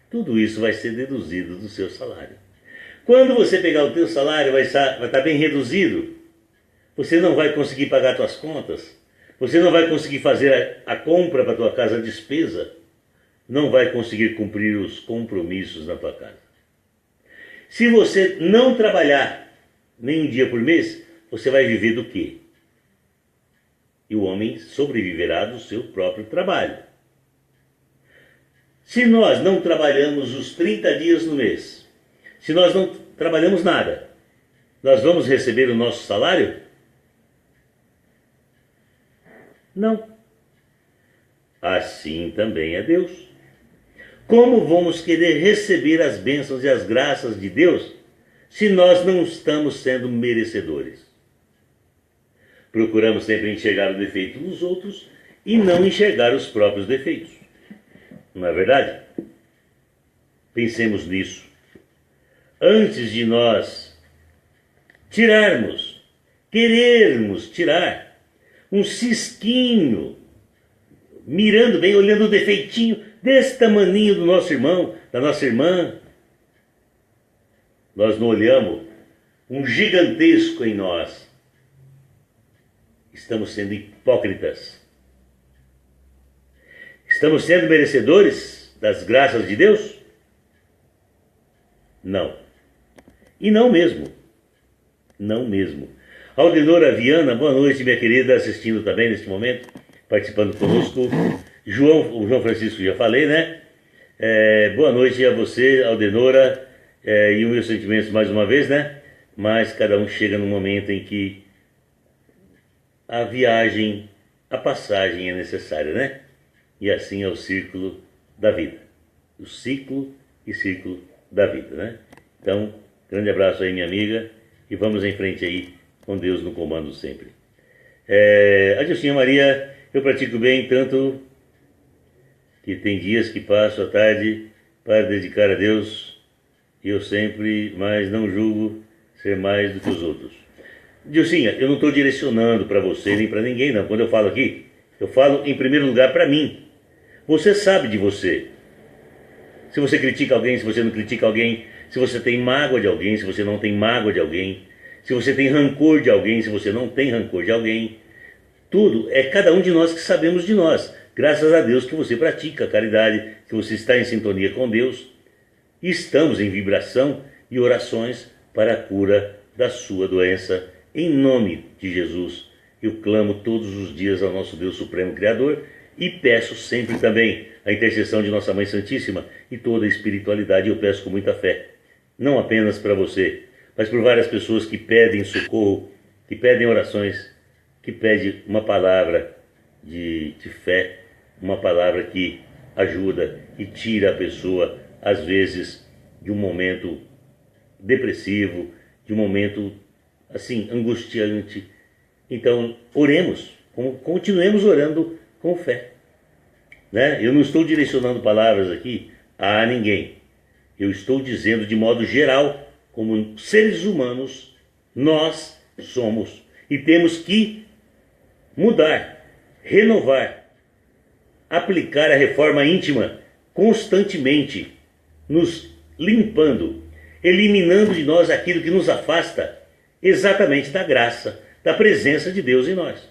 tudo isso vai ser deduzido do seu salário. Quando você pegar o teu salário, vai estar bem reduzido. Você não vai conseguir pagar suas contas. Você não vai conseguir fazer a compra para a tua casa, a despesa. Não vai conseguir cumprir os compromissos na tua casa. Se você não trabalhar nem um dia por mês, você vai viver do quê? E o homem sobreviverá do seu próprio trabalho. Se nós não trabalhamos os 30 dias no mês, se nós não trabalhamos nada, nós vamos receber o nosso salário? Não. Assim também é Deus. Como vamos querer receber as bênçãos e as graças de Deus se nós não estamos sendo merecedores? Procuramos sempre enxergar o defeito dos outros e não enxergar os próprios defeitos. Não é verdade? Pensemos nisso. Antes de nós querermos tirar um cisquinho, mirando bem, olhando o defeitinho desse tamaninho do nosso irmão, da nossa irmã, nós não olhamos um gigantesco em nós. Estamos sendo hipócritas. Estamos sendo merecedores das graças de Deus? Não. E não mesmo. Não mesmo. Aldenora Viana, boa noite, minha querida, assistindo também neste momento, participando conosco. O João Francisco, já falei, né? Boa noite a você, Aldenora, e os meus sentimentos mais uma vez, né? Mas cada um chega num momento em que a viagem, a passagem é necessária, né? E assim é o círculo da vida. O ciclo e círculo da vida, né? Então, grande abraço aí, minha amiga, e vamos em frente aí, com Deus no comando sempre. Adilcinha Maria, eu pratico bem, tanto que tem dias que passo a tarde para dedicar a Deus, e eu sempre, mas não julgo ser mais do que os outros. Dilcinha, eu não estou direcionando para você nem para ninguém, não. Quando eu falo aqui, eu falo em primeiro lugar para mim. Você sabe de você. Se você critica alguém, se você não critica alguém, se você tem mágoa de alguém, se você não tem mágoa de alguém, se você tem rancor de alguém, se você não tem rancor de alguém, tudo é cada um de nós que sabemos de nós. Graças a Deus que você pratica a caridade, que você está em sintonia com Deus. E estamos em vibração e orações para a cura da sua doença, em nome de Jesus. Eu clamo todos os dias ao nosso Deus Supremo Criador e peço sempre também a intercessão de Nossa Mãe Santíssima e toda a espiritualidade. Eu peço com muita fé, não apenas para você, mas por várias pessoas que pedem socorro, que pedem orações, que pedem uma palavra de fé, uma palavra que ajuda e tira a pessoa, às vezes, de um momento depressivo, de um momento, assim, angustiante. Então, oremos, continuemos orando com fé. Né? Eu não estou direcionando palavras aqui a ninguém. Eu estou dizendo de modo geral, como seres humanos, nós somos e temos que mudar, renovar, aplicar a reforma íntima constantemente, nos limpando, eliminando de nós aquilo que nos afasta exatamente da graça, da presença de Deus em nós,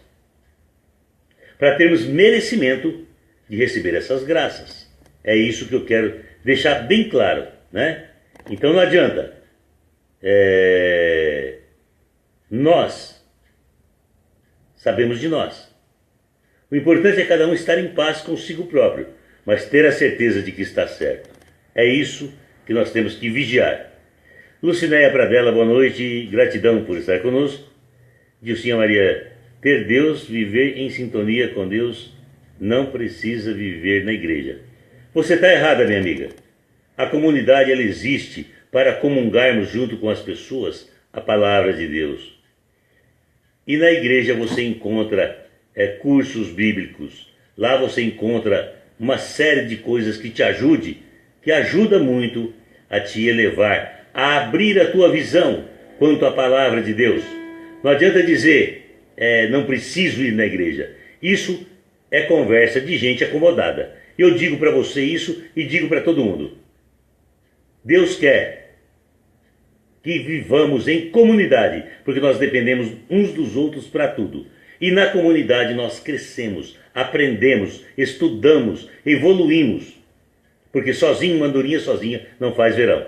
para termos merecimento de receber essas graças. É isso que eu quero deixar bem claro, né? Então não adianta. Nós sabemos de nós. O importante é cada um estar em paz consigo próprio, mas ter a certeza de que está certo. É isso que nós temos que vigiar. Lucinéia Pradella, boa noite, gratidão por estar conosco. Dilcinha Maria, ter Deus, viver em sintonia com Deus, não precisa viver na igreja. Você está errada, minha amiga. A comunidade, ela existe para comungarmos junto com as pessoas a palavra de Deus. E na igreja você encontra cursos bíblicos. Lá você encontra uma série de coisas que te que ajuda muito a te elevar, a abrir a tua visão quanto à palavra de Deus. Não adianta dizer, não preciso ir na igreja. Isso é conversa de gente acomodada. Eu digo para você isso e digo para todo mundo. Deus quer que vivamos em comunidade, porque nós dependemos uns dos outros para tudo. E na comunidade nós crescemos, aprendemos, estudamos, evoluímos. Porque sozinho, uma andorinha sozinha não faz verão.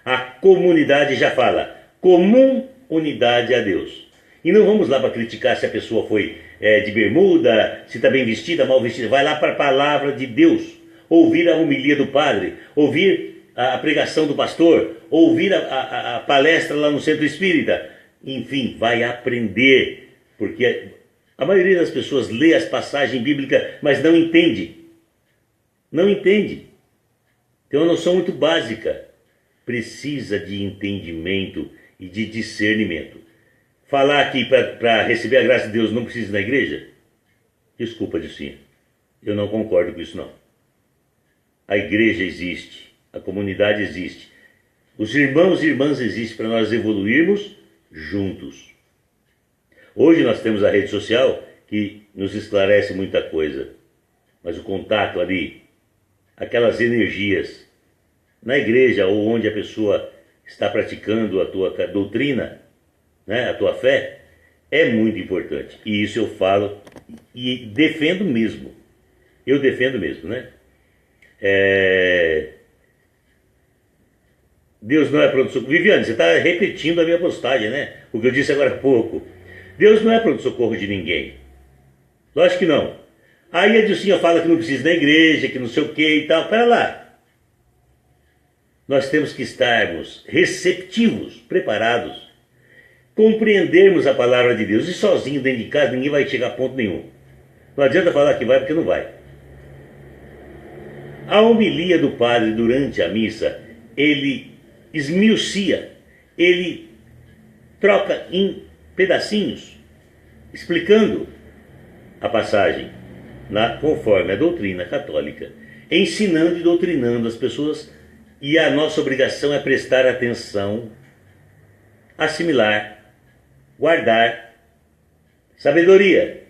A comunidade já fala, comum unidade a Deus. E não vamos lá para criticar se a pessoa foi de bermuda, se está bem vestida, mal vestida. Vai lá para a palavra de Deus. Ouvir a homilia do padre, ouvir a pregação do pastor, ouvir a palestra lá no centro espírita. Enfim, vai aprender. Porque a maioria das pessoas lê as passagens bíblicas, mas não entende. Não entende. Tem uma noção muito básica. Precisa de entendimento e de discernimento. falar que para receber a graça de Deus não precisa ir na igreja? Desculpa, Dilcinha, eu não concordo com isso não. A igreja existe, a comunidade existe, os irmãos e irmãs existem para nós evoluirmos juntos. Hoje nós temos a rede social que nos esclarece muita coisa, mas o contato ali, aquelas energias, na igreja ou onde a pessoa está praticando a tua doutrina, né, a tua fé, é muito importante. E isso eu falo e defendo mesmo. Eu defendo mesmo, né? Deus não é pronto-socorro. Viviane, você está repetindo a minha postagem, né? O que eu disse agora há pouco. Deus não é pronto-socorro de ninguém. Lógico que não. Aí a Dilcinha fala que não precisa ir na igreja, que não sei o que e tal. Pera lá. Nós temos que estarmos receptivos, preparados, compreendermos a palavra de Deus. E sozinho dentro de casa ninguém vai chegar a ponto nenhum. Não adianta falar que vai porque não vai. A homilia do padre durante a missa, ele esmiucia, ele troca em pedacinhos, explicando a passagem conforme a doutrina católica, ensinando e doutrinando as pessoas, e a nossa obrigação é prestar atenção, assimilar, guardar, sabedoria,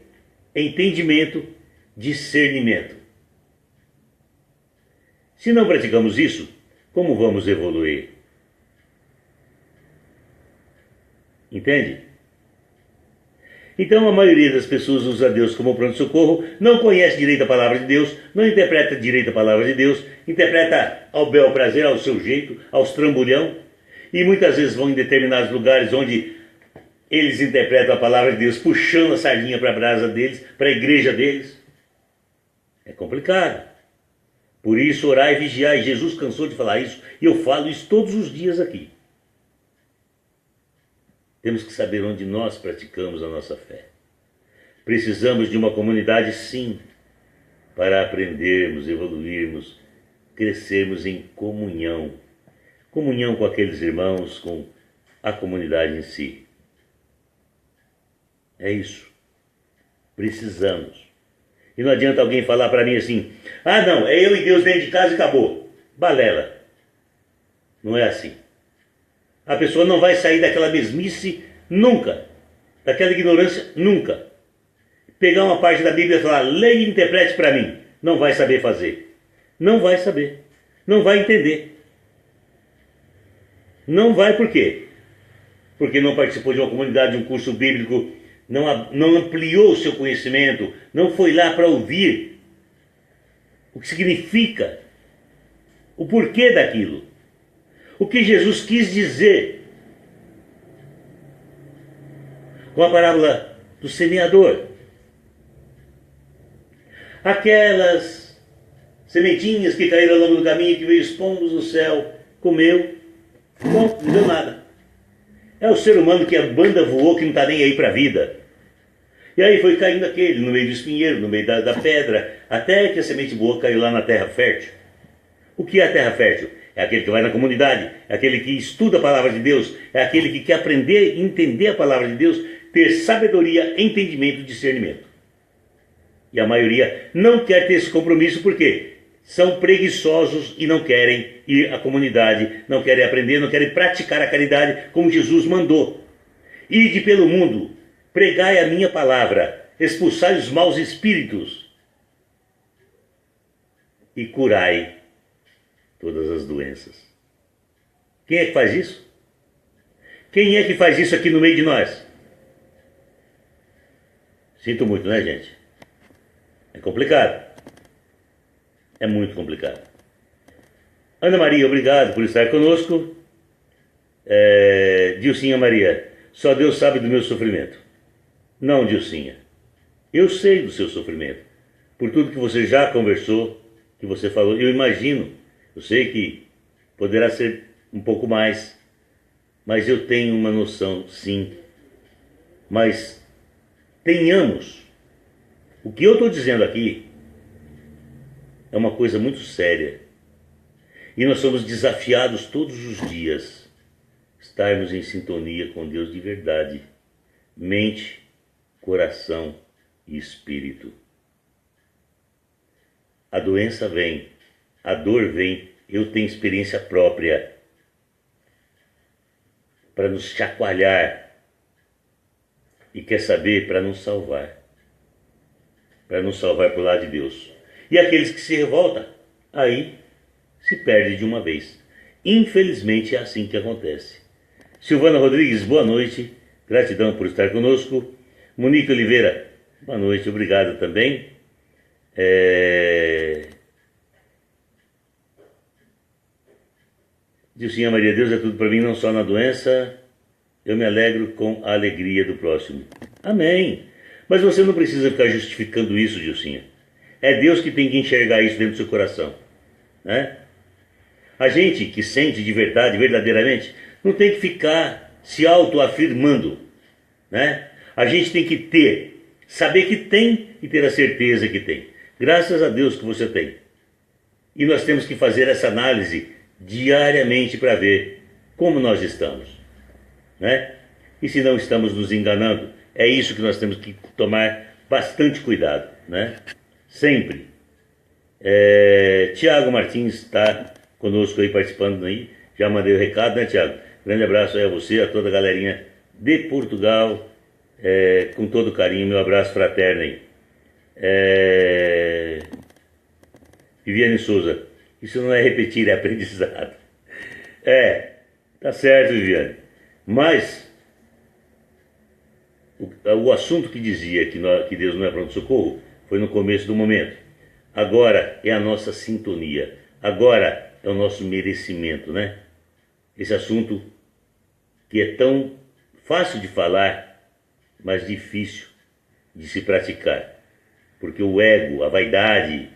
entendimento, discernimento. Se não praticamos isso, como vamos evoluir? Entende? Então a maioria das pessoas usa Deus como pronto-socorro, não conhece direito a palavra de Deus, não interpreta direito a palavra de Deus, interpreta ao bel prazer, ao seu jeito, aos trambolhão, e muitas vezes vão em determinados lugares onde eles interpretam a palavra de Deus puxando a sardinha para a brasa deles, para a igreja deles. É complicado. Por isso, orar e vigiar, e Jesus cansou de falar isso, e eu falo isso todos os dias aqui. Temos que saber onde nós praticamos a nossa fé. Precisamos de uma comunidade, sim, para aprendermos, evoluirmos, crescermos em comunhão. Comunhão com aqueles irmãos, com a comunidade em si. É isso. Precisamos. E não adianta alguém falar para mim assim, ah não, é eu e Deus dentro de casa e acabou. Balela. Não é assim. A pessoa não vai sair daquela mesmice nunca. Daquela ignorância nunca. Pegar uma parte da Bíblia e falar, leia e interprete para mim. Não vai saber fazer. Não vai saber. Não vai entender. Não vai por quê? Porque não participou de uma comunidade, de um curso bíblico, não ampliou o seu conhecimento, não foi lá para ouvir o que significa, o porquê daquilo, o que Jesus quis dizer com a parábola do semeador. Aquelas sementinhas que caíram ao longo do caminho, que veio os pombos do céu, comeu, bom, não deu nada. É o ser humano que a banda voou, que não está nem aí para a vida. E aí foi caindo aquele, no meio do espinheiro, no meio da pedra, até que a semente boa caiu lá na terra fértil. O que é a terra fértil? É aquele que vai na comunidade, é aquele que estuda a palavra de Deus, é aquele que quer aprender, entender a palavra de Deus, ter sabedoria, entendimento e discernimento. E a maioria não quer ter esse compromisso porque são preguiçosos e não querem ir à comunidade, não querem aprender, não querem praticar a caridade como Jesus mandou. Ide pelo mundo, pregai a minha palavra, expulsai os maus espíritos e curai todas as doenças. Quem é que faz isso? Quem é que faz isso aqui no meio de nós? Sinto muito, né, gente? É complicado. É muito complicado. Ana Maria, obrigado por estar conosco. Dilcinha Maria, só Deus sabe do meu sofrimento. Não, Dilcinha. Eu sei do seu sofrimento. Por tudo que você já conversou, que você falou, eu imagino. Eu sei que poderá ser um pouco mais, mas eu tenho uma noção, sim. Mas tenhamos. O que eu estou dizendo aqui é uma coisa muito séria. E nós somos desafiados todos os dias a estarmos em sintonia com Deus de verdade. mente, coração e espírito. A doença vem, a dor vem, eu tenho experiência própria para nos chacoalhar e quer saber, para nos salvar para o lado de Deus. E aqueles que se revoltam, aí se perde de uma vez. Infelizmente é assim que acontece. Silvana Rodrigues, boa noite, gratidão por estar conosco. Monique Oliveira, boa noite, obrigado também. Dilcinha Maria, Deus é tudo para mim, não só na doença, eu me alegro com a alegria do próximo. Amém. Mas você não precisa ficar justificando isso, Dilcinha. É Deus que tem que enxergar isso dentro do seu coração, né? A gente que sente de verdade, verdadeiramente, não tem que ficar se autoafirmando, né? A gente tem que saber que tem e ter a certeza que tem. Graças a Deus que você tem. E nós temos que fazer essa análise diariamente para ver como nós estamos, né? E se não estamos nos enganando, é isso que nós temos que tomar bastante cuidado, né? Sempre. Tiago Martins está conosco aí, participando aí. Já mandei o recado, né, Tiago? Grande abraço aí a você, a toda a galerinha de Portugal. Com todo carinho, meu abraço fraterno aí. Viviane Souza, isso não é repetir, é aprendizado. Tá certo, Viviane. Mas o assunto que dizia que Deus não é pronto-socorro foi no começo do momento. Agora é a nossa sintonia. Agora é o nosso merecimento, né? Esse assunto que é tão fácil de falar, mas difícil de se praticar. Porque o ego, a vaidade,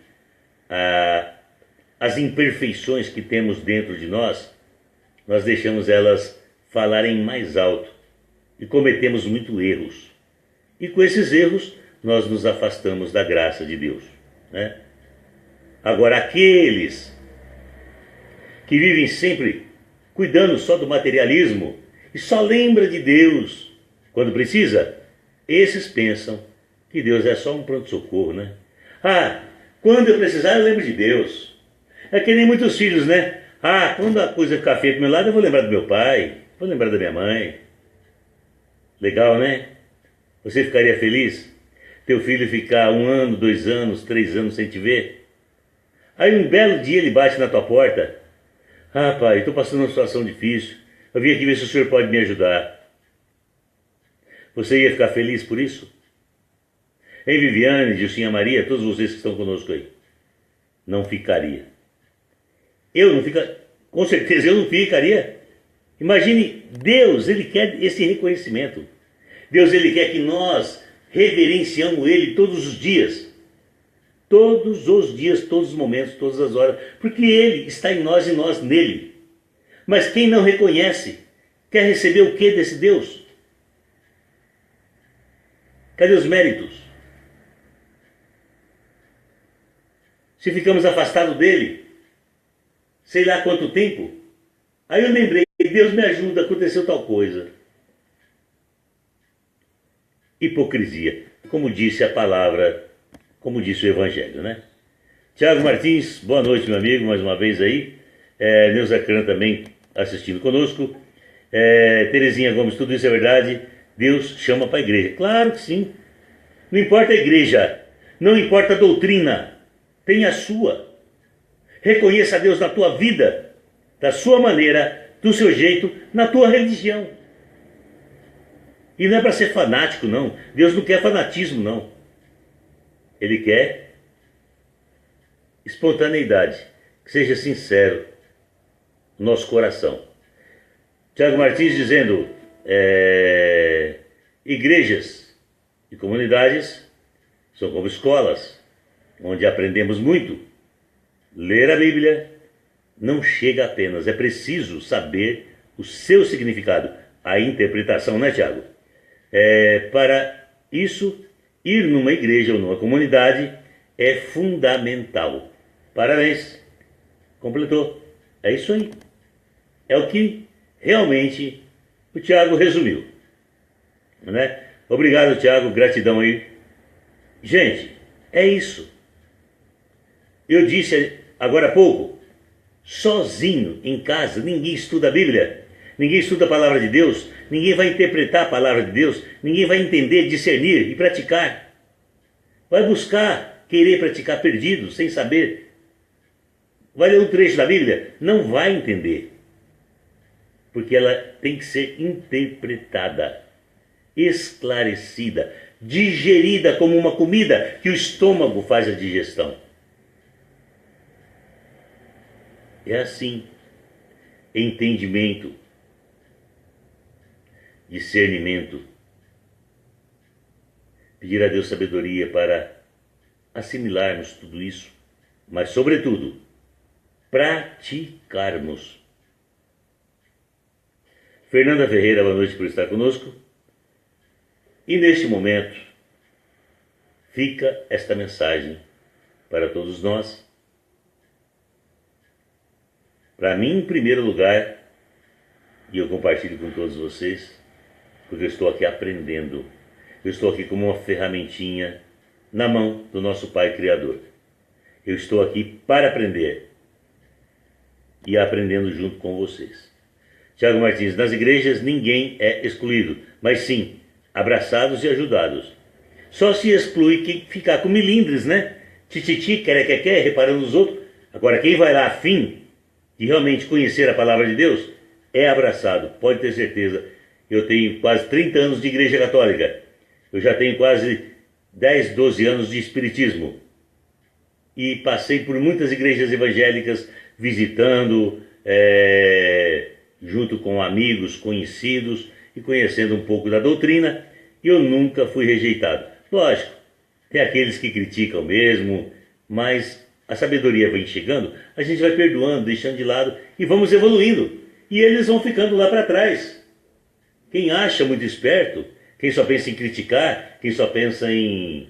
as imperfeições que temos dentro de nós deixamos elas falarem mais alto e cometemos muitos erros. E com esses erros nós nos afastamos da graça de Deus, né? Agora, aqueles que vivem sempre cuidando só do materialismo e só lembra de Deus quando precisa, esses pensam que Deus é só um pronto-socorro, né? Quando eu precisar eu lembro de Deus. É que nem muitos filhos, né? Quando a coisa ficar feia pro meu lado eu vou lembrar do meu pai, vou lembrar da minha mãe. Legal, né? Você ficaria feliz? Teu filho ficar 1 ano, 2 anos, 3 anos sem te ver? Aí um belo dia ele bate na tua porta. Pai, estou passando uma situação difícil. Eu vim aqui ver se o senhor pode me ajudar. Você ia ficar feliz por isso? Ei, Viviane, Dilcinha Maria, todos vocês que estão conosco aí. Não ficaria. Com certeza eu não ficaria. Imagine, Deus, Ele quer esse reconhecimento. Deus, Ele quer que nós reverenciamos Ele todos os dias. Todos os dias, todos os momentos, todas as horas. Porque Ele está em nós e nós nele. Mas quem não reconhece, quer receber o que desse Deus? Cadê os méritos? Se ficamos afastados dele, sei lá quanto tempo, aí eu lembrei, Deus me ajuda, aconteceu tal coisa. Hipocrisia, como disse a palavra, como disse o Evangelho, né? Tiago Martins, boa noite, meu amigo, mais uma vez aí. Neuza Cran também assistindo conosco. Terezinha Gomes, tudo isso é verdade, Deus chama para a igreja. Claro que sim. Não importa a igreja, não importa a doutrina, tem a sua. Reconheça a Deus na tua vida, da sua maneira, do seu jeito, na tua religião. E não é para ser fanático, não. Deus não quer fanatismo, não. Ele quer espontaneidade, que seja sincero no nosso coração. Tiago Martins dizendo, igrejas e comunidades são como escolas, onde aprendemos muito. Ler a Bíblia não chega apenas, é preciso saber o seu significado, a interpretação, né, Tiago? Para isso, ir numa igreja ou numa comunidade é fundamental. Parabéns, completou. É isso aí. É o que realmente o Tiago resumiu, né? Obrigado, Tiago, gratidão aí. Gente, é isso. Eu disse agora há pouco, sozinho em casa, ninguém estuda a Bíblia, ninguém estuda a palavra de Deus, ninguém vai interpretar a palavra de Deus, ninguém vai entender, discernir e praticar. Vai buscar, querer praticar perdido, sem saber. Vai ler um trecho da Bíblia, não vai entender. Porque ela tem que ser interpretada, esclarecida, digerida como uma comida que o estômago faz a digestão. É assim, entendimento, discernimento, pedir a Deus sabedoria para assimilarmos tudo isso, mas sobretudo, praticarmos. Fernanda Ferreira, boa noite por estar conosco. E neste momento, fica esta mensagem para todos nós. Para mim, em primeiro lugar, e eu compartilho com todos vocês, porque eu estou aqui aprendendo. Eu estou aqui como uma ferramentinha na mão do nosso Pai Criador. Eu estou aqui para aprender e aprendendo junto com vocês. Tiago Martins, nas igrejas ninguém é excluído, mas sim abraçados e ajudados. Só se exclui quem ficar com milindres, né? Tititi, querequeque, reparando nos outros. Agora, quem vai lá a fim de realmente conhecer a palavra de Deus, é abraçado, pode ter certeza. Eu tenho quase 30 anos de igreja católica, eu já tenho quase 10, 12 anos de espiritismo, e passei por muitas igrejas evangélicas, visitando, junto com amigos, conhecidos, e conhecendo um pouco da doutrina, e eu nunca fui rejeitado. Lógico, tem aqueles que criticam mesmo, mas a sabedoria vem chegando, a gente vai perdoando, deixando de lado e vamos evoluindo. E eles vão ficando lá para trás. Quem acha muito esperto, quem só pensa em criticar, quem só pensa em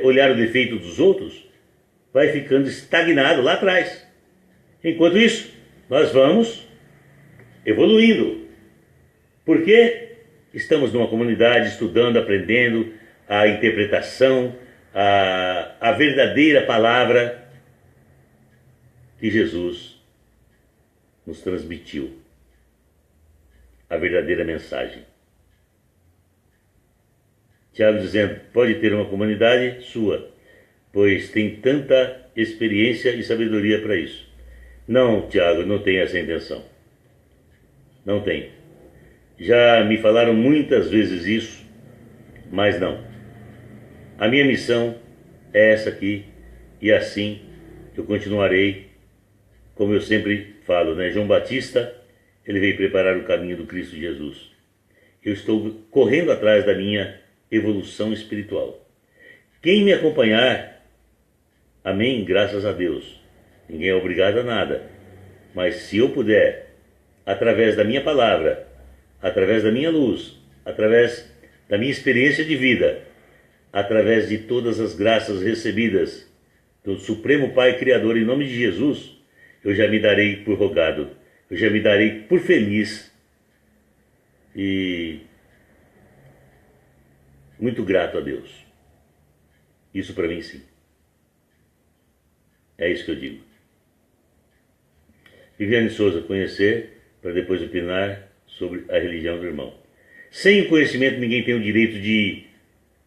olhar o defeito dos outros, vai ficando estagnado lá atrás. Enquanto isso, nós vamos evoluindo. Porque estamos numa comunidade estudando, aprendendo a interpretação, a verdadeira palavra que Jesus nos transmitiu, a verdadeira mensagem. Tiago dizendo, pode ter uma comunidade sua, pois tem tanta experiência e sabedoria para isso. Não, Tiago, não tenho essa intenção. Não tenho. Já me falaram muitas vezes isso, mas não. A minha missão é essa aqui, e assim eu continuarei. Como eu sempre falo, né? João Batista, ele veio preparar o caminho do Cristo Jesus. Eu estou correndo atrás da minha evolução espiritual. Quem me acompanhar, amém, graças a Deus. Ninguém é obrigado a nada. Mas se eu puder, através da minha palavra, através da minha luz, através da minha experiência de vida, através de todas as graças recebidas do Supremo Pai Criador, em nome de Jesus, eu já me darei por rogado, eu já me darei por feliz e muito grato a Deus. Isso para mim sim. É isso que eu digo. Viviane Souza, conhecer para depois opinar sobre a religião do irmão. Sem o conhecimento ninguém tem o direito de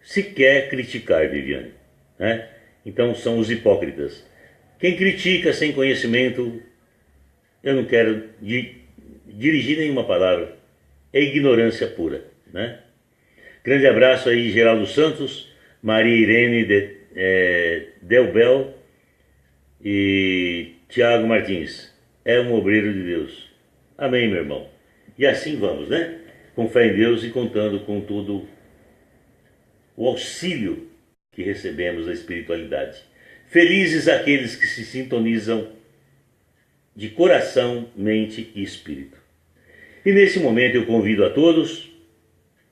sequer criticar, Viviane, né? Então são os hipócritas. Quem critica sem conhecimento, eu não quero dirigir nenhuma palavra, é ignorância pura, né? Grande abraço aí, Geraldo Santos, Maria Irene Delbel e Tiago Martins. É um obreiro de Deus. Amém, meu irmão. E assim vamos, né? Com fé em Deus e contando com todo o auxílio que recebemos da espiritualidade. Felizes aqueles que se sintonizam de coração, mente e espírito. E nesse momento eu convido a todos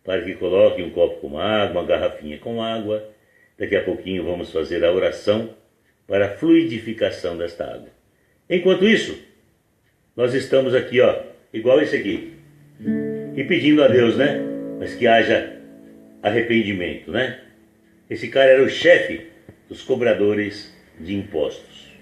para que coloquem um copo com água, uma garrafinha com água. Daqui a pouquinho vamos fazer a oração para a fluidificação desta água. Enquanto isso, nós estamos aqui, ó, igual esse aqui, e pedindo a Deus, né? Mas que haja arrependimento, né? Esse cara era o chefe dos cobradores de impostos.